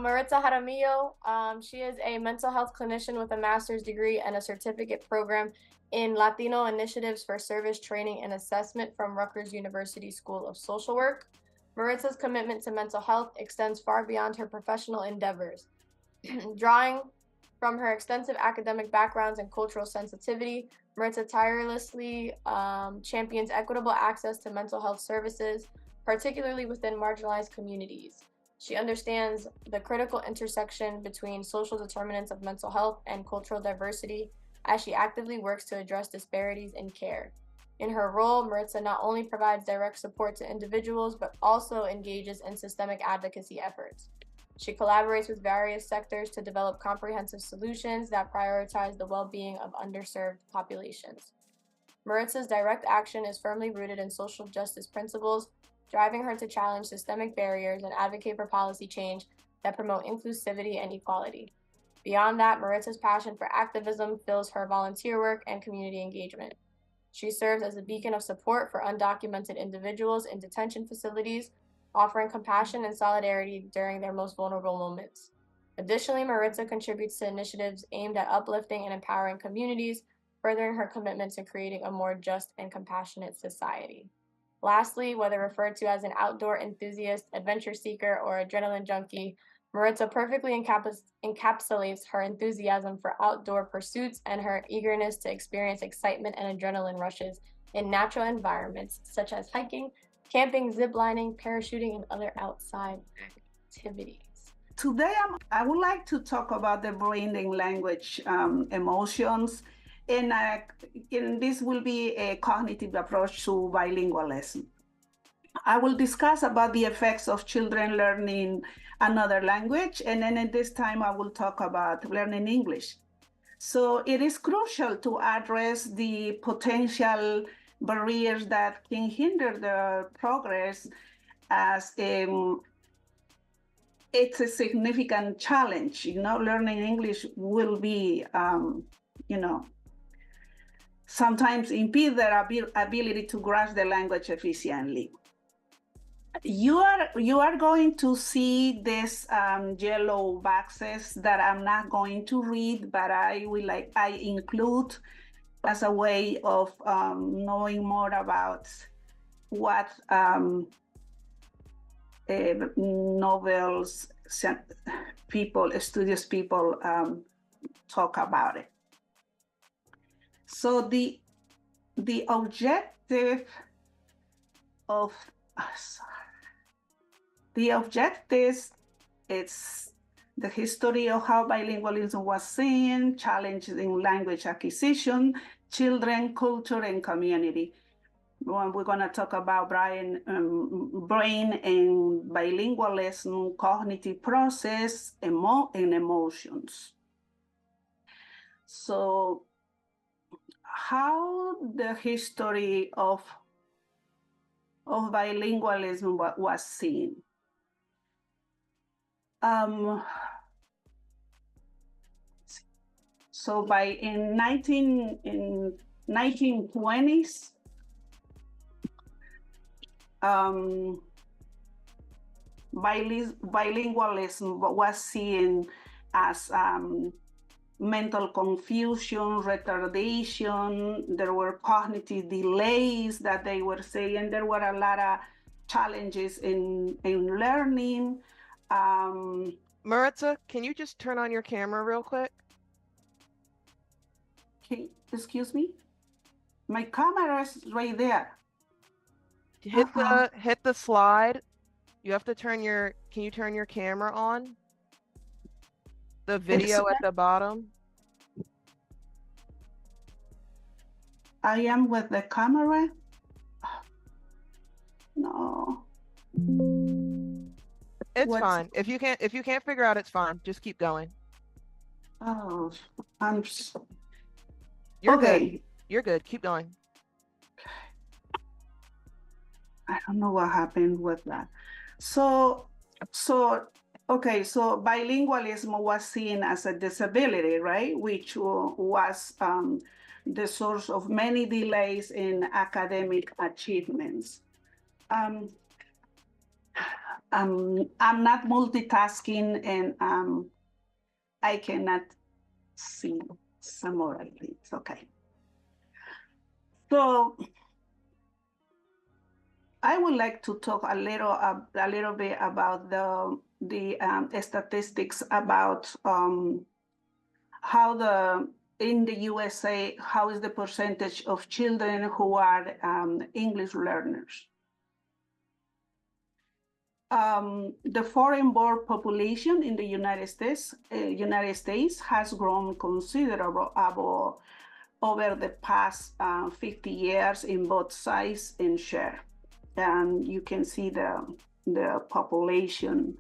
Maritza Jaramillo. She is a mental health clinician with a master's degree and a certificate program in Latino Initiatives for Service Training and Assessment from Rutgers University School of Social Work. Maritza's commitment to mental health extends far beyond her professional endeavors. Drawing from her extensive academic backgrounds and cultural sensitivity, Maritza tirelessly champions equitable access to mental health services, particularly within marginalized communities. She understands the critical intersection between social determinants of mental health and cultural diversity as she actively works to address disparities in care. In her role, Maritza not only provides direct support to individuals, but also engages in systemic advocacy efforts. She collaborates with various sectors to develop comprehensive solutions that prioritize the well-being of underserved populations. Maritza's direct action is firmly rooted in social justice principles, driving her to challenge systemic barriers and advocate for policy change that promote inclusivity and equality. Beyond that, Maritza's passion for activism fills her volunteer work and community engagement. She serves as a beacon of support for undocumented individuals in detention facilities, offering compassion and solidarity during their most vulnerable moments. Additionally, Maritza contributes to initiatives aimed at uplifting and empowering communities, furthering her commitment to creating a more just and compassionate society. Lastly, whether referred to as an outdoor enthusiast, adventure seeker, or adrenaline junkie, Maritza perfectly encapsulates her enthusiasm for outdoor pursuits and her eagerness to experience excitement and adrenaline rushes in natural environments such as hiking, camping, ziplining, parachuting, and other outside activities. Today, I would like to talk about the brain and language emotions, and this will be a cognitive approach to bilingualism. I will discuss about the effects of children learning another language, and then at this time I will talk about learning English. So it is crucial to address the potential barriers that can hinder the progress, as it's a significant challenge. Learning English will be, sometimes impede their ability to grasp the language efficiently. You are going to see this yellow boxes that I'm not going to read, but I include as a way of knowing more about what novels studious people talk about it. So the objective of the objectives, it's the history of how bilingualism was seen, challenges in language acquisition, children, culture, and community. We're going to talk about brain and bilingualism, cognitive process, and emotions. So how the history of bilingualism was seen. So in 1920s, bilingualism was seen as mental confusion, retardation. There were cognitive delays that they were saying. There were a lot of challenges in learning. Maritza, can you just turn on your camera real quick? Excuse me? My camera is right there. Hit the slide. You have to can you turn your camera on? The video at the bottom. I am with the camera. No. It's fine. If you can't figure out, it's fine. Just keep going. Oh, You're okay. Good. You're good. Keep going. I don't know what happened with that. So bilingualism was seen as a disability, right? Which was the source of many delays in academic achievements. I'm not multitasking, and I cannot see some more things. Okay. So I would like to talk a little bit about the statistics about how in the USA, how is the percentage of children who are English learners. The foreign-born population in the United States has grown considerable over the past 50 years in both size and share. And you can see the population.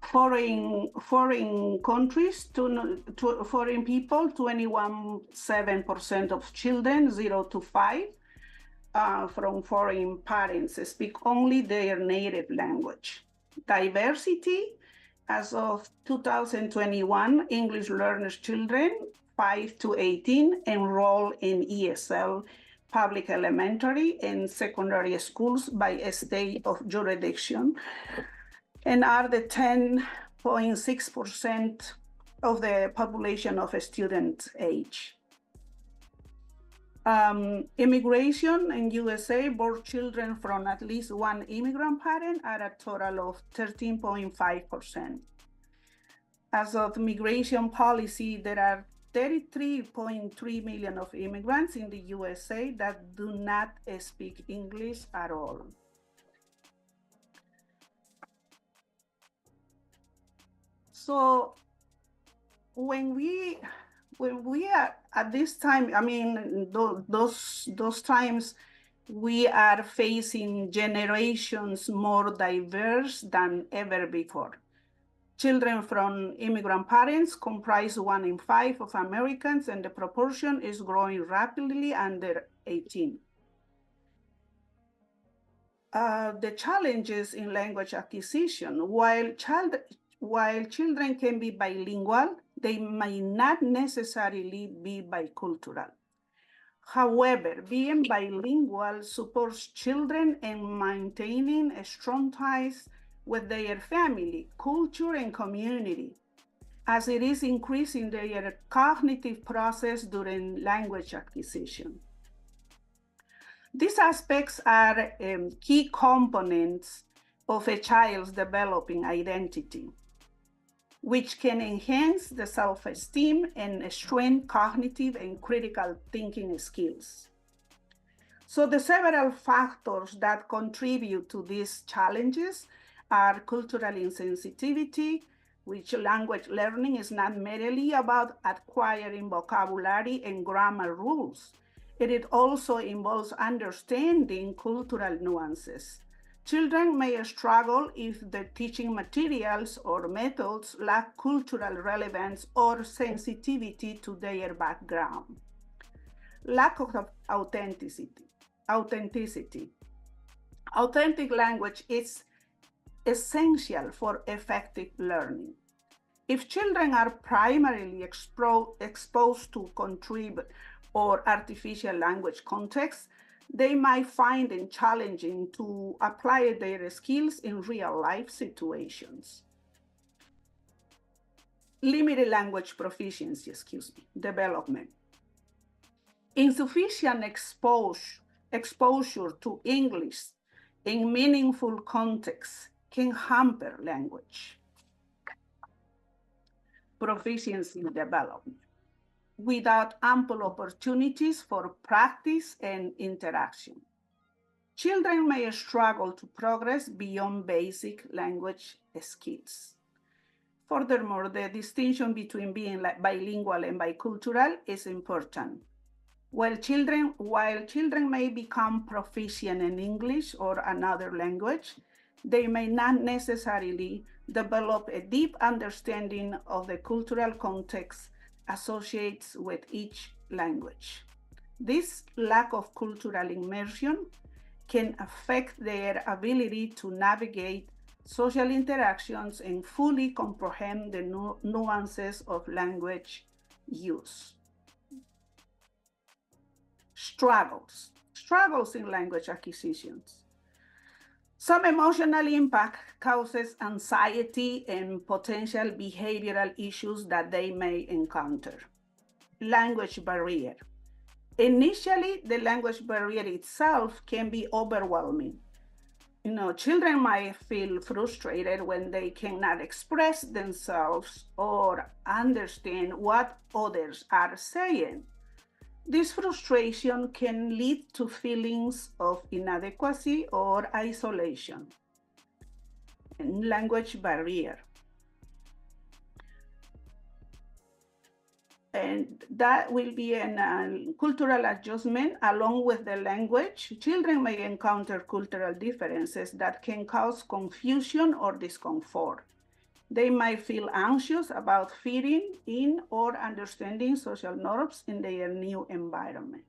Foreign countries, foreign people, 21.7% of children 0 to 5 from foreign parents speak only their native language. Diversity, as of 2021, English learners children 5 to 18 enroll in ESL public elementary and secondary schools by a state of jurisdiction, and are the 10.6% of the population of a student age. Immigration in USA, born children from at least one immigrant parent are a total of 13.5%. As of immigration policy, there are 33.3 million of immigrants in the USA that do not speak English at all. So when we are at this time, I mean, those times, we are facing generations more diverse than ever before. Children from immigrant parents comprise 1 in 5 of Americans, and the proportion is growing rapidly under 18. The challenges in language acquisition, while children can be bilingual, they may not necessarily be bicultural. However, being bilingual supports children in maintaining strong ties with their family, culture, and community, as it is increasing their cognitive process during language acquisition. These aspects are key components of a child's developing identity, which can enhance the self-esteem and strengthen cognitive and critical thinking skills. So the several factors that contribute to these challenges are cultural insensitivity, which language learning is not merely about acquiring vocabulary and grammar rules. It also involves understanding cultural nuances. Children may struggle if the teaching materials or methods lack cultural relevance or sensitivity to their background. Lack of authenticity. Authentic language is essential for effective learning. If children are primarily exposed to contrived or artificial language contexts, they might find it challenging to apply their skills in real-life situations. Limited language proficiency, development. Insufficient exposure to English in meaningful contexts can hamper language proficiency development without ample opportunities for practice and interaction. Children may struggle to progress beyond basic language skills. Furthermore, the distinction between being bilingual and bicultural is important. While children may become proficient in English or another language, they may not necessarily develop a deep understanding of the cultural context associates with each language. This lack of cultural immersion can affect their ability to navigate social interactions and fully comprehend the nuances of language use. Struggles in language acquisitions. Some emotional impact causes anxiety and potential behavioral issues that they may encounter. Language barrier. Initially, the language barrier itself can be overwhelming. Children might feel frustrated when they cannot express themselves or understand what others are saying. This frustration can lead to feelings of inadequacy or isolation. And language barrier. And that will be a cultural adjustment along with the language. Children may encounter cultural differences that can cause confusion or discomfort. They might feel anxious about fitting in or understanding social norms in their new environment.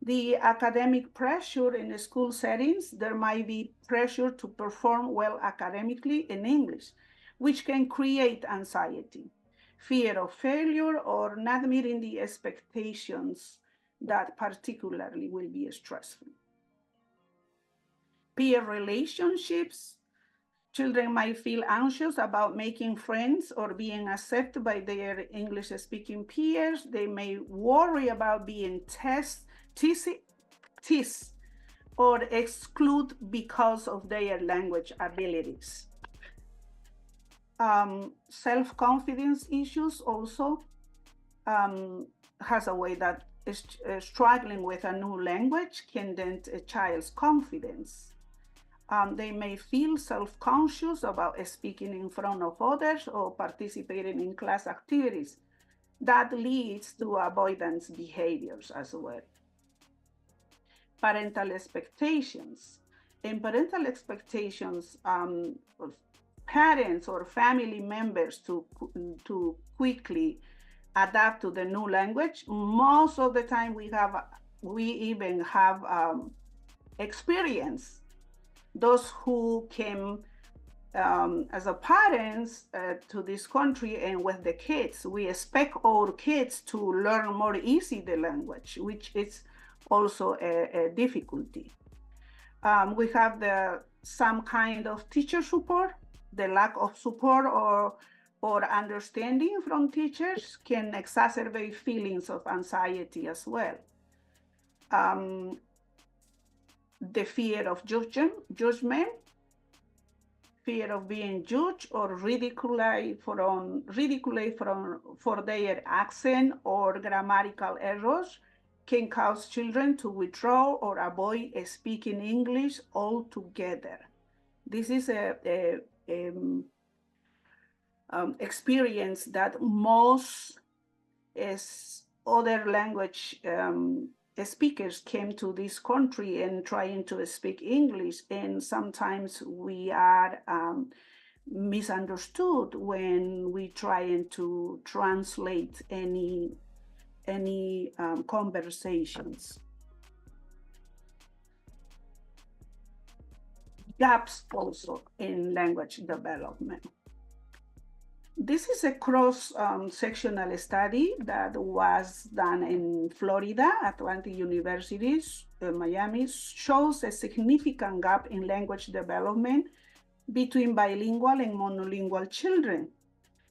The academic pressure in the school settings, there might be pressure to perform well academically in English, which can create anxiety, fear of failure, or not meeting the expectations that particularly will be stressful. Peer relationships. Children might feel anxious about making friends or being accepted by their English-speaking peers. They may worry about being teased or excluded because of their language abilities. Self-confidence issues also has a way that struggling with a new language can dent a child's confidence. They may feel self-conscious about speaking in front of others or participating in class activities. That leads to avoidance behaviors as well. Parental expectations. In parental expectations, parents or family members to quickly adapt to the new language. Most of the time we even have experience. Those who came as a parents to this country and with the kids, we expect our kids to learn more easy the language, which is also a difficulty. We have some kind of teacher support. The lack of support or understanding from teachers can exacerbate feelings of anxiety as well. The fear of judgment, fear of being judged or ridiculed for their accent or grammatical errors can cause children to withdraw or avoid speaking English altogether. This is a experience that most other language speakers came to this country and trying to speak English, and sometimes we are misunderstood when we trying to translate any conversations. Gaps also in language development. This is a cross-sectional study that was done in Florida, Atlantic University, Miami, shows a significant gap in language development between bilingual and monolingual children.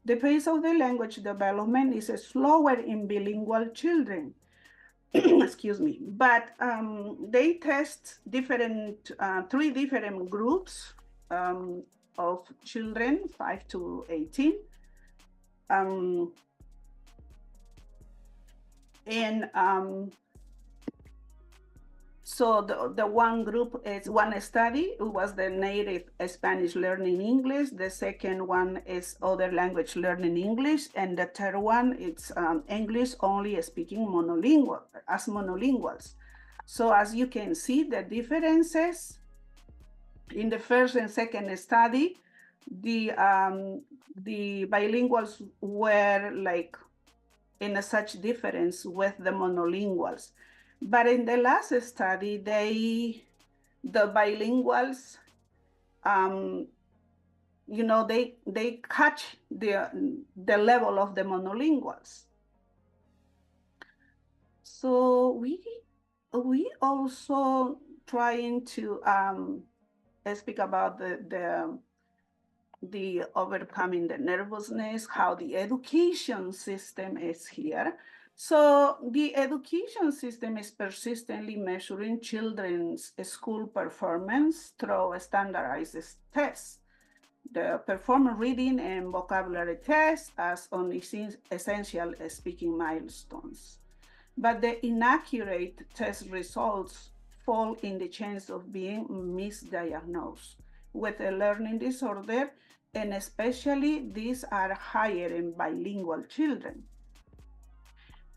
The pace of the language development is slower in bilingual children. Excuse me, but they test three different groups of children, 5 to 18. So the one group is one study, it was the native Spanish learning English. The second one is other language learning English. And the third one, it's English only speaking monolinguals. So as you can see, the differences in the first and second study, the bilinguals were like in such difference with the monolinguals. But in the last study, the bilinguals, they catch the level of the monolinguals. So we also trying to speak about the overcoming the nervousness, how the education system is here. So the education system is persistently measuring children's school performance through standardized tests. The performance reading and vocabulary tests as only essential speaking milestones. But the inaccurate test results fall in the chance of being misdiagnosed with a learning disorder, and especially these are higher in bilingual children.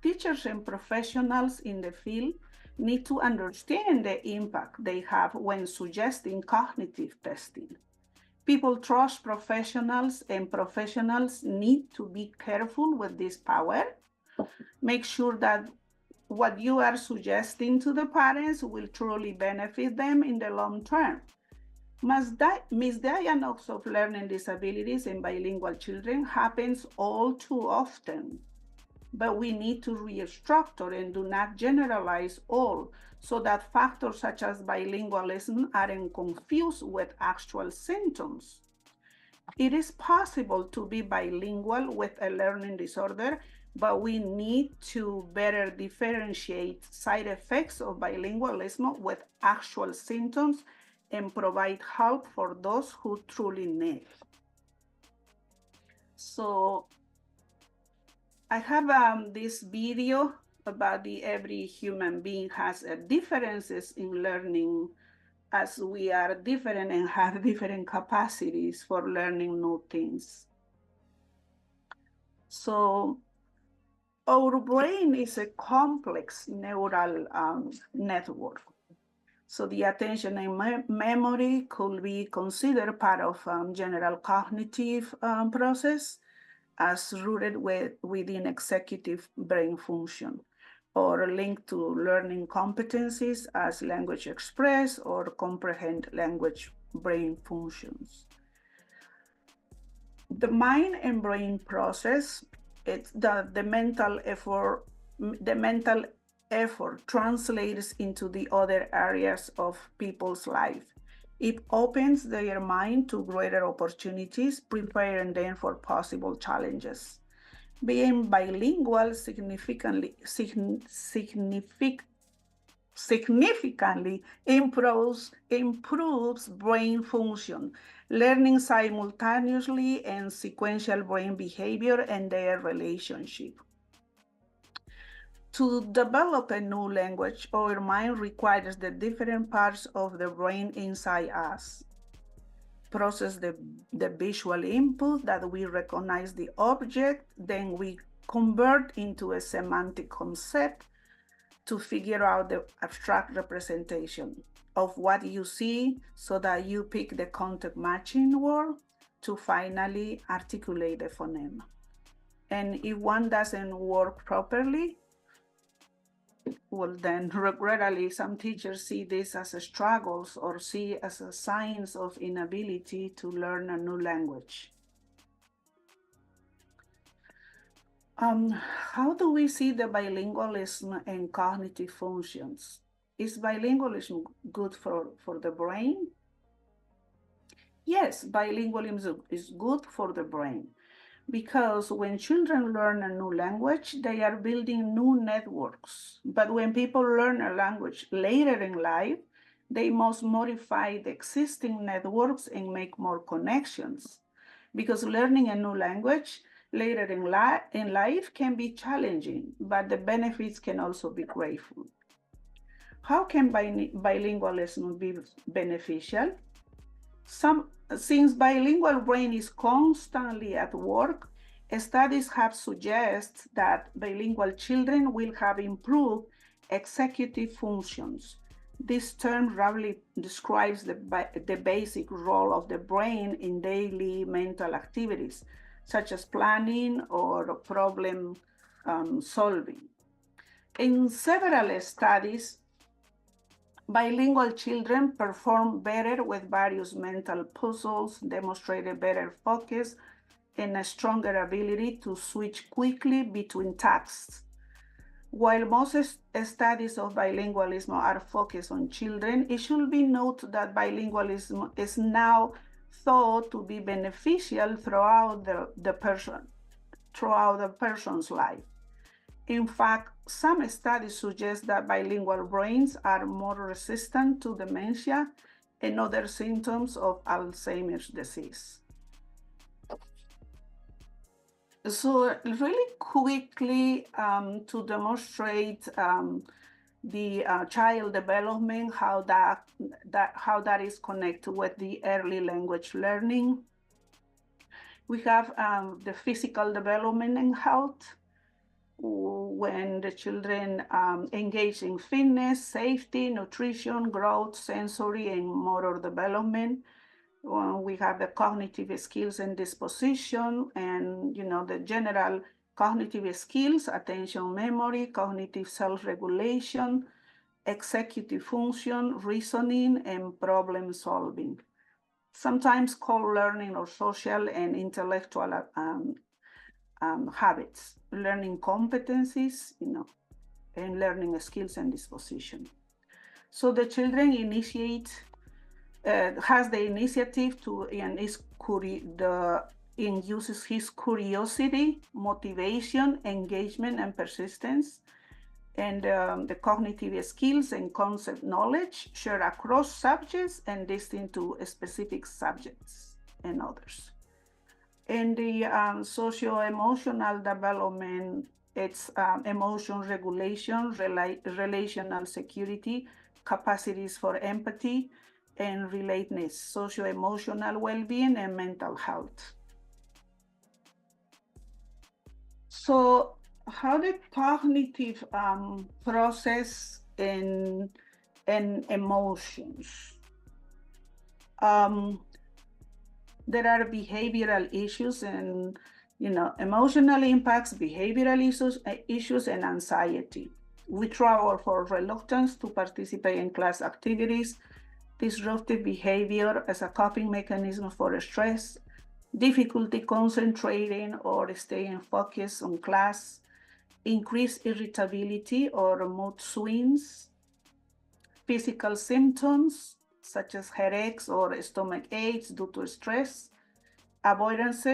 Teachers and professionals in the field need to understand the impact they have when suggesting cognitive testing. People trust professionals, and professionals need to be careful with this power. Make sure that what you are suggesting to the parents will truly benefit them in the long term. Misdiagnosis of learning disabilities in bilingual children happens all too often, but we need to restructure and do not generalize all so that factors such as bilingualism aren't confused with actual symptoms. It is possible to be bilingual with a learning disorder, but we need to better differentiate side effects of bilingualism with actual symptoms and provide help for those who truly need. So I have this video about every human being has differences in learning, as we are different and have different capacities for learning new things. So our brain is a complex neural network. So the attention and memory could be considered part of general cognitive process as rooted within executive brain function, or linked to learning competencies as language express or comprehend language brain functions. The mind and brain process, it's the mental effort translates into the other areas of people's life. It opens their mind to greater opportunities, preparing them for possible challenges. Being bilingual significantly improves brain function, learning simultaneously and sequential brain behavior and their relationship. To develop a new language, our mind requires the different parts of the brain inside us. Process the visual input that we recognize the object, then we convert into a semantic concept to figure out the abstract representation of what you see so that you pick the context matching word to finally articulate the phoneme. And if one doesn't work properly, well, then regrettably, some teachers see this as a struggles or see as a signs of inability to learn a new language. How do we see the bilingualism and cognitive functions? Is bilingualism good for the brain? Yes, bilingualism is good for the brain, because when children learn a new language, they are building new networks. But when people learn a language later in life, they must modify the existing networks and make more connections. Because learning a new language later in life can be challenging, but the benefits can also be grateful. How can bilingualism be beneficial? Since bilingual brain is constantly at work, studies have suggested that bilingual children will have improved executive functions. This term roughly describes the basic role of the brain in daily mental activities, such as planning or problem solving. In several studies, bilingual children perform better with various mental puzzles, demonstrated better focus, and a stronger ability to switch quickly between tasks. While most studies of bilingualism are focused on children, it should be noted that bilingualism is now thought to be beneficial throughout the person's life. In fact, some studies suggest that bilingual brains are more resistant to dementia and other symptoms of Alzheimer's disease. So really quickly to demonstrate the child development, how that is connected with the early language learning. We have the physical development and health, when the children engage in fitness, safety, nutrition, growth, sensory, and motor development. We have the cognitive skills and disposition, and the general cognitive skills, attention, memory, cognitive self-regulation, executive function, reasoning, and problem solving. Sometimes called learning or social and intellectual habits, learning competencies, and learning skills and disposition. So the children has the initiative to, and uses his curiosity, motivation, engagement, and persistence. And the cognitive skills and concept knowledge shared across subjects and distinct to specific subjects and others. And the socio-emotional development, it's emotion regulation, relational security, capacities for empathy, and relatedness, socio-emotional well-being, and mental health. So how the cognitive process and emotions. There are behavioral issues and emotional impacts, behavioral issues, and anxiety. Withdrawal for reluctance to participate in class activities, disruptive behavior as a coping mechanism for stress, difficulty concentrating or staying focused on class, increased irritability or mood swings, physical symptoms such as headaches or stomach aches due to stress, avoidance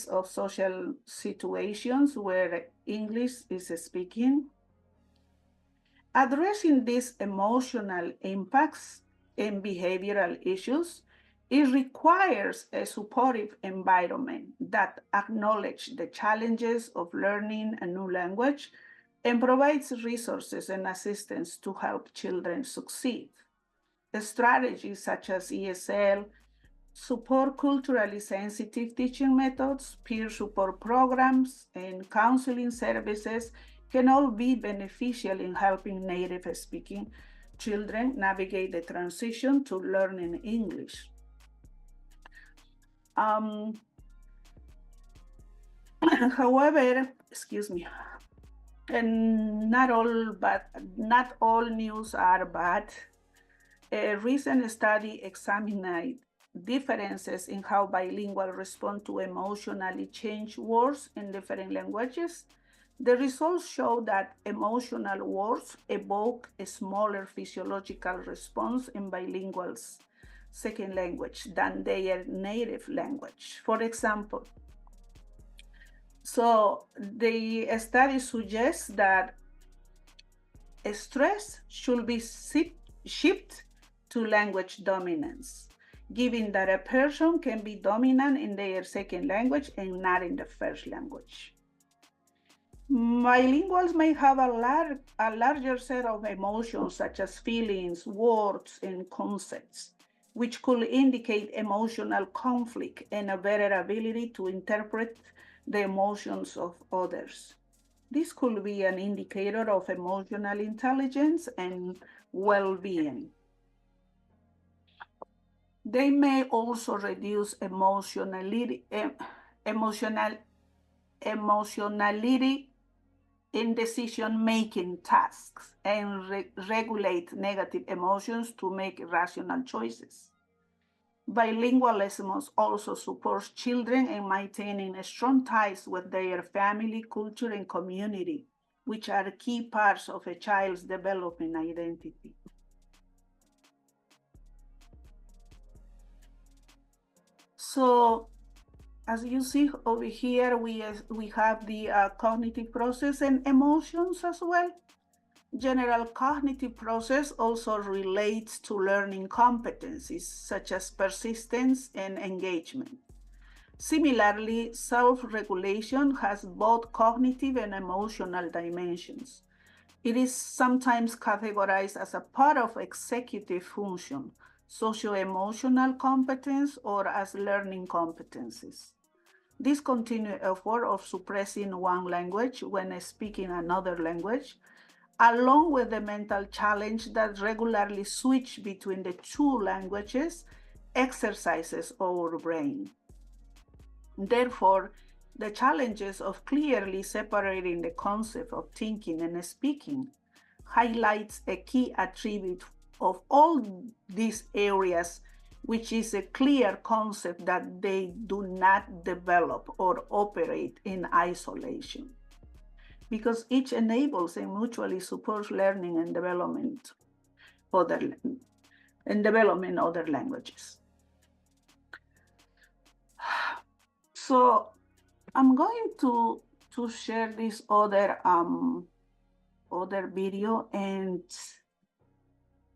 of social situations where English is speaking. Addressing these emotional impacts and behavioral issues, it requires a supportive environment that acknowledges the challenges of learning a new language and provides resources and assistance to help children succeed. The strategies such as ESL, support culturally sensitive teaching methods, peer support programs, and counseling services can all be beneficial in helping native-speaking children navigate the transition to learning English. However, excuse me, and not all news are bad. A recent study examined differences in how bilingual respond to emotionally changed words in different languages. The results show that emotional words evoke a smaller physiological response in bilinguals' second language than their native language. For example, so the study suggests that stress should be shifted to language dominance, given that a person can be dominant in their second language and not in the first language. Bilinguals may have a larger set of emotions such as feelings, words, and concepts, which could indicate emotional conflict and a better ability to interpret the emotions of others. This could be an indicator of emotional intelligence and well-being. They may also reduce emotionality in decision-making tasks and regulate negative emotions to make rational choices. Bilingualism also supports children in maintaining strong ties with their family, culture, and community, which are key parts of a child's developing identity. So, as you see over here, we have the cognitive process and emotions as well. General cognitive process also relates to learning competencies such as persistence and engagement. Similarly, self-regulation has both cognitive and emotional dimensions. It is sometimes categorized as a part of executive function, socio-emotional competence, or as learning competencies. This continued effort of suppressing one language when speaking another language, along with the mental challenge that regularly switch between the two languages, exercises our brain. Therefore, the challenges of clearly separating the concept of thinking and speaking highlights a key attribute of all these areas, which is a clear concept that they do not develop or operate in isolation, because each enables and mutually supports learning and development other languages. So I'm going to share this other video, and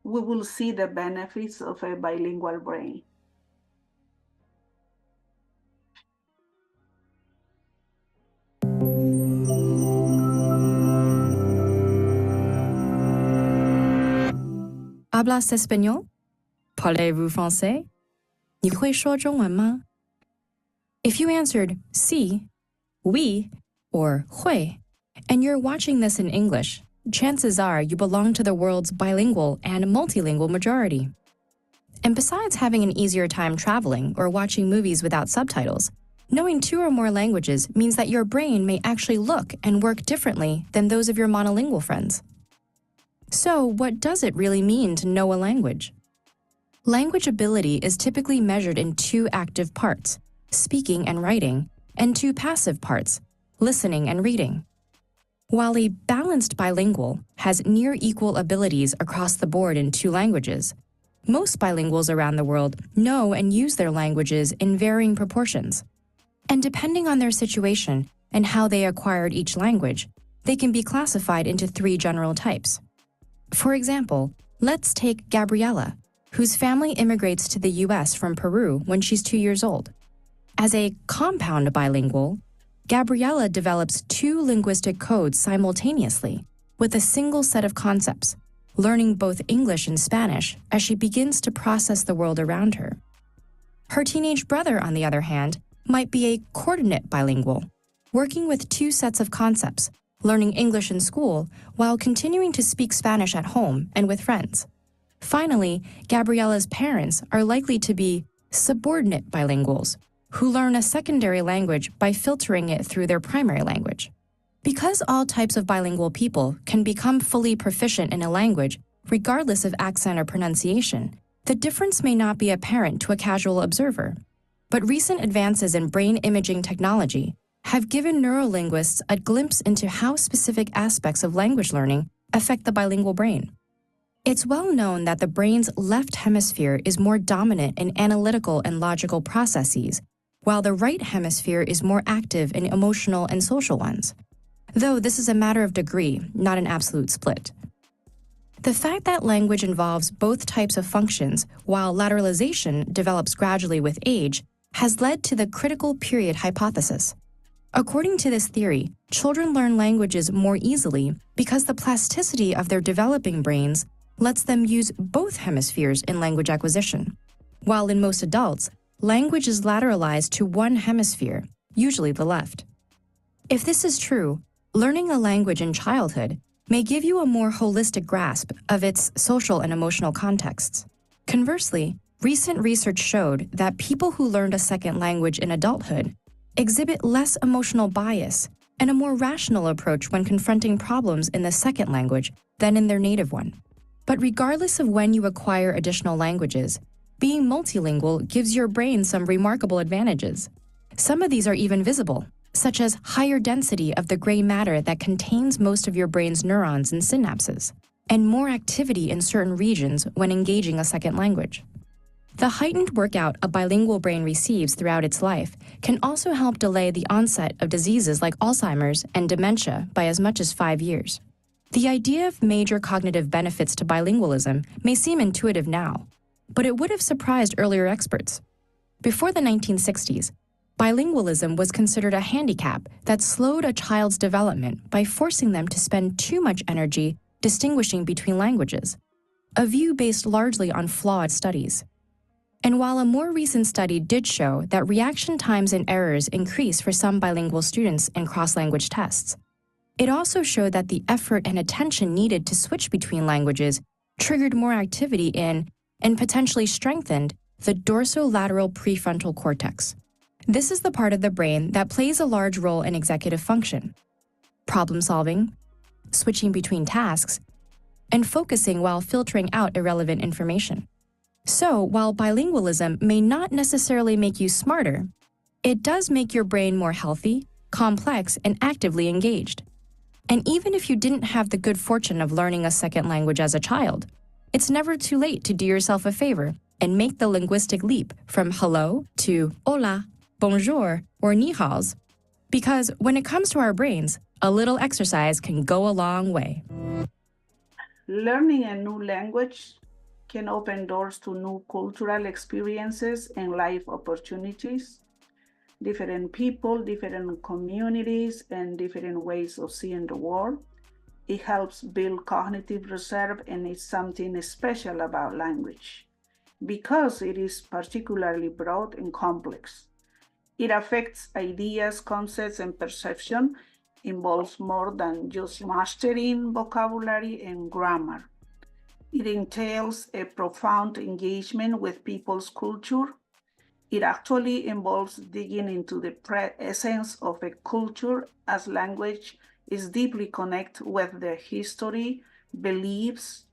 we will see the benefits of a bilingual brain. Hablas español? Parlez-vous français? 你会说中文吗? If you answered sí, oui, or 会, and you're watching this in English, chances are you belong to the world's bilingual and multilingual majority. And besides having an easier time traveling or watching movies without subtitles, knowing 2 or more languages means that your brain may actually look and work differently than those of your monolingual friends. So, what does it really mean to know a language? Language ability is typically measured in 2 active parts, speaking and writing, and 2 passive parts, listening and reading. While a balanced bilingual has near equal abilities across the board in 2 languages, most bilinguals around the world know and use their languages in varying proportions. And depending on their situation and how they acquired each language, they can be classified into 3 general types. For example, let's take Gabriella, whose family immigrates to the US from Peru when she's 2 years old. As a compound bilingual, Gabriella develops 2 linguistic codes simultaneously with a single set of concepts, learning both English and Spanish as she begins to process the world around her. Her teenage brother, on the other hand, might be a coordinate bilingual, working with 2 sets of concepts, learning English in school while continuing to speak Spanish at home and with friends. Finally, Gabriella's parents are likely to be subordinate bilinguals, who learn a secondary language by filtering it through their primary language. Because all types of bilingual people can become fully proficient in a language, regardless of accent or pronunciation, the difference may not be apparent to a casual observer. But recent advances in brain imaging technology have given neurolinguists a glimpse into how specific aspects of language learning affect the bilingual brain. It's well known that the brain's left hemisphere is more dominant in analytical and logical processes, while the right hemisphere is more active in emotional and social ones. Though this is a matter of degree, not an absolute split. The fact that language involves both types of functions, while lateralization develops gradually with age, has led to the critical period hypothesis. According to this theory, children learn languages more easily because the plasticity of their developing brains lets them use both hemispheres in language acquisition, while in most adults, language is lateralized to one hemisphere, usually the left. If this is true, learning a language in childhood may give you a more holistic grasp of its social and emotional contexts. Conversely, recent research showed that people who learned a second language in adulthood exhibit less emotional bias and a more rational approach when confronting problems in the second language than in their native one. But regardless of when you acquire additional languages, being multilingual gives your brain some remarkable advantages. Some of these are even visible, such as higher density of the gray matter that contains most of your brain's neurons and synapses, and more activity in certain regions when engaging a second language. The heightened workout a bilingual brain receives throughout its life can also help delay the onset of diseases like Alzheimer's and dementia by as much as 5 years. The idea of major cognitive benefits to bilingualism may seem intuitive now, but it would have surprised earlier experts. Before the 1960s, bilingualism was considered a handicap that slowed a child's development by forcing them to spend too much energy distinguishing between languages, a view based largely on flawed studies. And while a more recent study did show that reaction times and errors increase for some bilingual students in cross-language tests, it also showed that the effort and attention needed to switch between languages triggered more activity in, and potentially strengthened, the dorsolateral prefrontal cortex. This is the part of the brain that plays a large role in executive function, problem solving, switching between tasks, and focusing while filtering out irrelevant information. So, while bilingualism may not necessarily make you smarter, it does make your brain more healthy, complex, and actively engaged. And even if you didn't have the good fortune of learning a second language as a child, it's never too late to do yourself a favor and make the linguistic leap from hello to hola, bonjour, or ni haos. Because when it comes to our brains, a little exercise can go a long way. Learning a new language can open doors to new cultural experiences and life opportunities, different people, different communities, and different ways of seeing the world. It helps build cognitive reserve, and it's something special about language because it is particularly broad and complex. It affects ideas, concepts, and perception, involves more than just mastering vocabulary and grammar. It entails a profound engagement with people's culture. It actually involves digging into the essence of a culture, as language is deeply connected with the history, beliefs,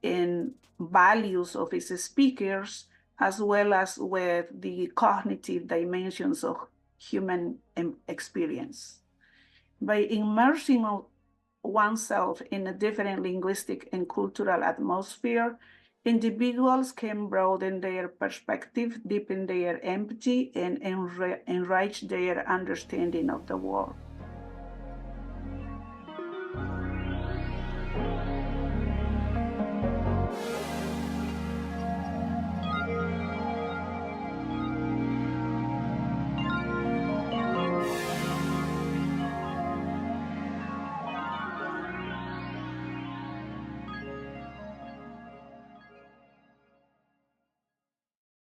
and values of its speakers, as well as with the cognitive dimensions of human experience. By immersing oneself in a different linguistic and cultural atmosphere, individuals can broaden their perspective, deepen their empathy, and enrich their understanding of the world.